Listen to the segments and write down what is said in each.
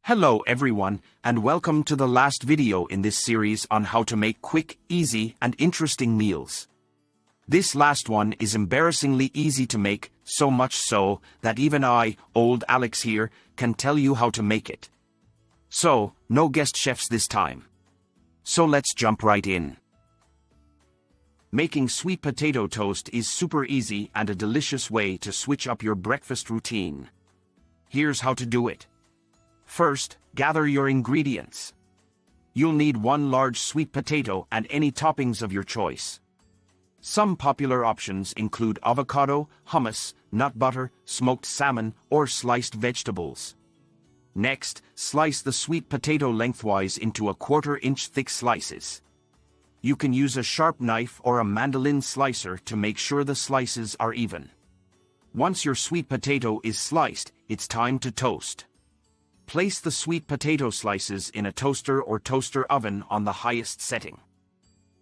Hello everyone, and welcome to the last video in this series on how to make quick, easy, and interesting meals. This last one is embarrassingly easy to make, so much so that even I, old Alex here, can tell you how to make it. So, no guest chefs this time. So let's jump right in. Making sweet potato toast is super easy and a delicious way to switch up your breakfast routine. Here's how to do it. First, gather your ingredients. You'll need one large sweet potato and any toppings of your choice. Some popular options include avocado, hummus, nut butter, smoked salmon, or sliced vegetables. Next, slice the sweet potato lengthwise into 1/4 inch thick slices. You can use a sharp knife or a mandolin slicer to make sure the slices are even. Once your sweet potato is sliced, it's time to toast. Place the sweet potato slices in a toaster or toaster oven on the highest setting.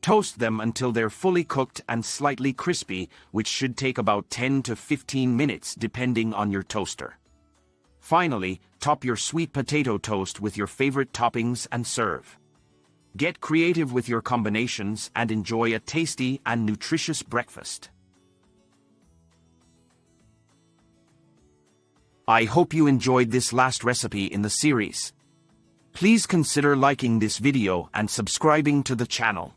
Toast them until they're fully cooked and slightly crispy, which should take about 10 to 15 minutes depending on your toaster. Finally, top your sweet potato toast with your favorite toppings and serve. Get creative with your combinations and enjoy a tasty and nutritious breakfast. I hope you enjoyed this last recipe in the series. Please consider liking this video and subscribing to the channel.